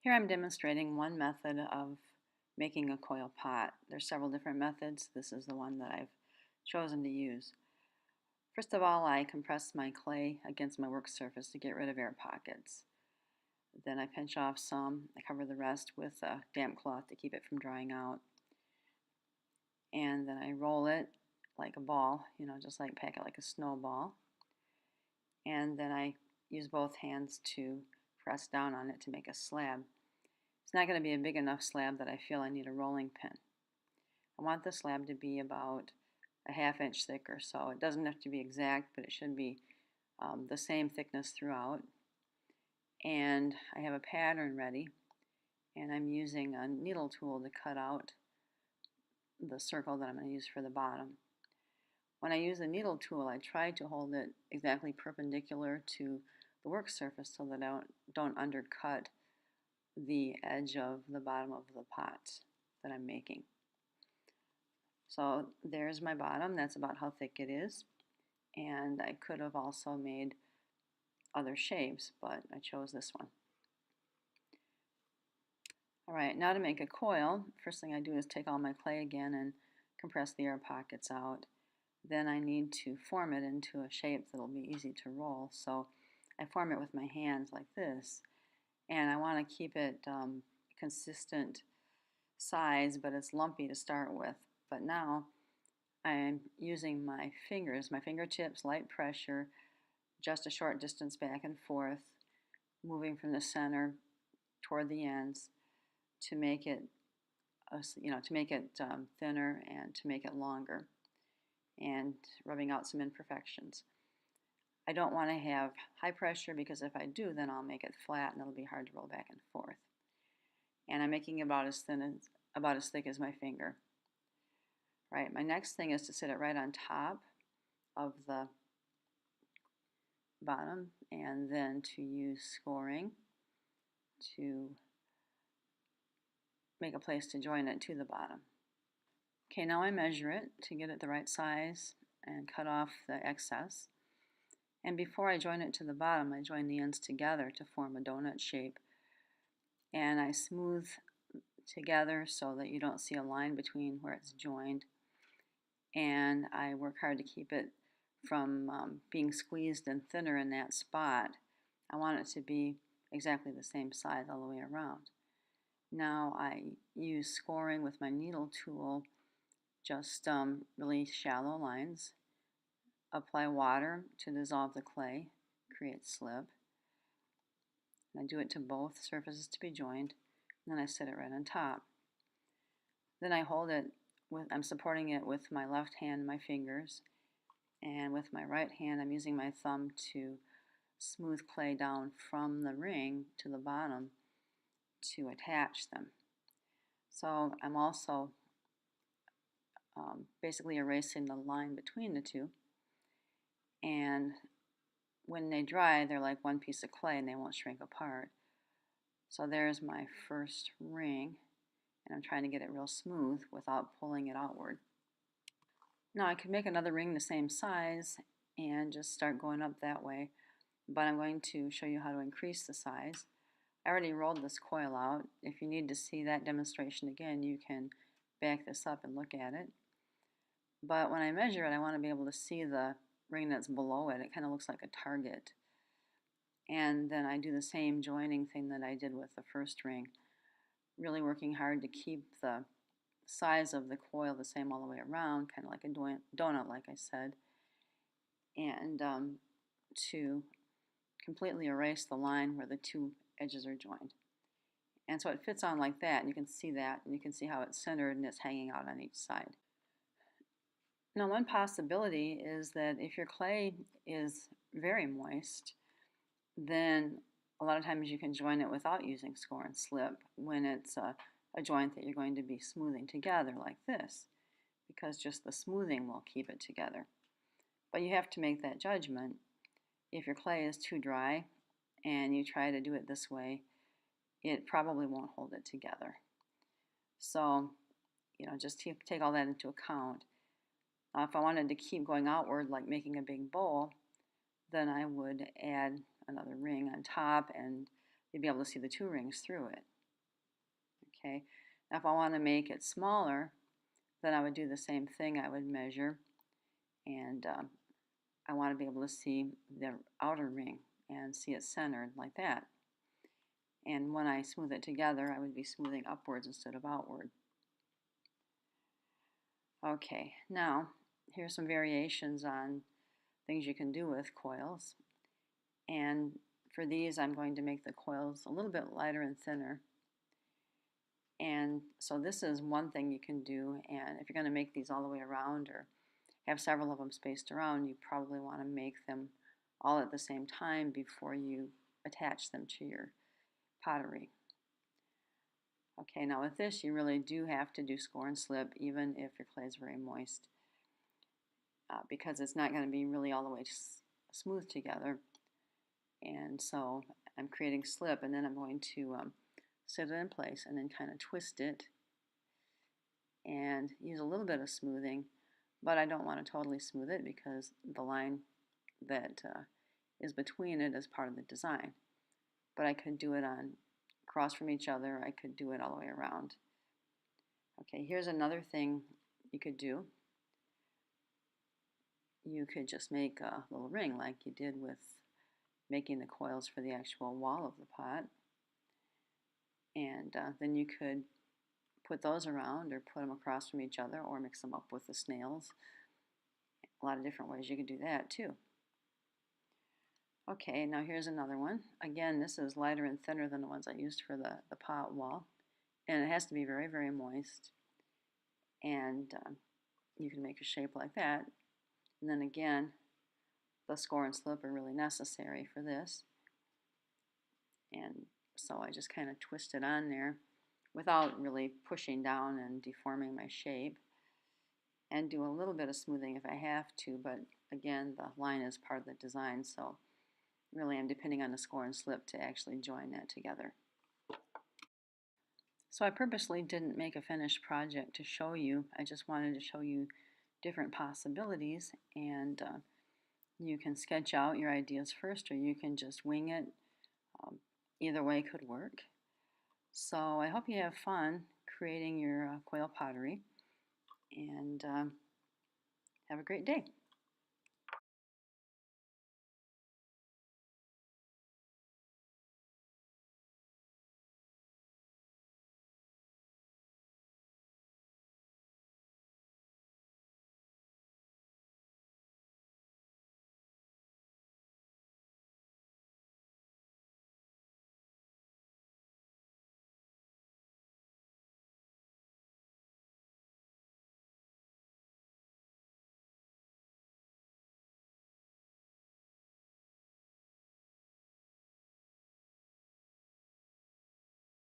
Here I'm demonstrating one method of making a coil pot. There's several different methods. This is the one that I've chosen to use. First of all, I compress my clay against my work surface to get rid of air pockets. Then I pinch off some. I cover the rest with a damp cloth to keep it from drying out. And then I roll it like a ball, just like pack it like a snowball. And then I use both hands to press down on it to make a slab. It's not going to be a big enough slab that I feel I need a rolling pin. I want the slab to be about a ½ inch thick or so. It doesn't have to be exact, but it should be the same thickness throughout. And I have a pattern ready, and I'm using a needle tool to cut out the circle that I'm going to use for the bottom. When I use the needle tool, I try to hold it exactly perpendicular to the work surface so that I don't undercut the edge of the bottom of the pot that I'm making. So there's my bottom. That's about how thick it is. And I could have also made other shapes, but I chose this one. Alright, now to make a coil, first thing I do is take all my clay again and compress the air pockets out. Then I need to form it into a shape that'll be easy to roll. So I form it with my hands like this. And I want to keep it consistent size, but it's lumpy to start with. But now I'm using my fingers, my fingertips, light pressure, just a short distance back and forth, moving from the center toward the ends to make it, thinner and to make it longer, and rubbing out some imperfections. I don't want to have high pressure because if I do, then I'll make it flat and it'll be hard to roll back and forth. And I'm making it about as thick as my finger. Right, my next thing is to sit it right on top of the bottom and then to use scoring to make a place to join it to the bottom. Okay, now I measure it to get it the right size and cut off the excess. And before I join it to the bottom, I join the ends together to form a donut shape. And I smooth together so that you don't see a line between where it's joined. And I work hard to keep it from being squeezed and thinner in that spot. I want it to be exactly the same size all the way around. Now I use scoring with my needle tool, just really shallow lines. Apply water to dissolve the clay, create slip. And I do it to both surfaces to be joined, and then I set it right on top. Then I hold it I'm supporting it with my left hand and my fingers, and with my right hand I'm using my thumb to smooth clay down from the ring to the bottom to attach them. So I'm also basically erasing the line between the two, and when they dry they're like one piece of clay and they won't shrink apart. So there's my first ring, and I'm trying to get it real smooth without pulling it outward. Now I could make another ring the same size and just start going up that way, but I'm going to show you how to increase the size. I already rolled this coil out. If you need to see that demonstration again, you can back this up and look at it. But when I measure it, I want to be able to see the ring that's below it. It kind of looks like a target. And then I do the same joining thing that I did with the first ring, really working hard to keep the size of the coil the same all the way around, kind of like a donut, like I said, and to completely erase the line where the two edges are joined. And so it fits on like that, and you can see that, and you can see how it's centered and it's hanging out on each side. Now, one possibility is that if your clay is very moist, then a lot of times you can join it without using score and slip when it's a joint that you're going to be smoothing together like this, because just the smoothing will keep it together. But you have to make that judgment. If your clay is too dry and you try to do it this way, it probably won't hold it together. So, just take all that into account. If I wanted to keep going outward, like making a big bowl, then I would add another ring on top, and you'd be able to see the two rings through it. Okay, now if I want to make it smaller, then I would do the same thing. I would measure, and I want to be able to see the outer ring and see it centered like that. And when I smooth it together, I would be smoothing upwards instead of outward. Okay, now here's some variations on things you can do with coils. And for these, I'm going to make the coils a little bit lighter and thinner. And so this is one thing you can do. And if you're going to make these all the way around or have several of them spaced around, you probably want to make them all at the same time before you attach them to your pottery. Okay, now with this, you really do have to do score and slip, even if your clay is very moist, because it's not going to be really all the way smooth together. And so I'm creating slip, and then I'm going to set it in place and then kind of twist it and use a little bit of smoothing, but I don't want to totally smooth it because the line that is between it is part of the design. But I could do it on across from each other. I could do it all the way around. Okay, here's another thing you could do. You could just make a little ring like you did with making the coils for the actual wall of the pot. And then you could put those around or put them across from each other or mix them up with the snails. A lot of different ways you could do that too. Okay, now here's another one. Again, this is lighter and thinner than the ones I used for the pot wall. And it has to be very, very moist. And you can make a shape like that. And then again, the score and slip are really necessary for this. And so I just kind of twist it on there without really pushing down and deforming my shape. And do a little bit of smoothing if I have to, but again, the line is part of the design, so really I'm depending on the score and slip to actually join that together. So I purposely didn't make a finished project to show you. I just wanted to show you different possibilities, and you can sketch out your ideas first or you can just wing it. Either way could work. So I hope you have fun creating your coil pottery, and have a great day.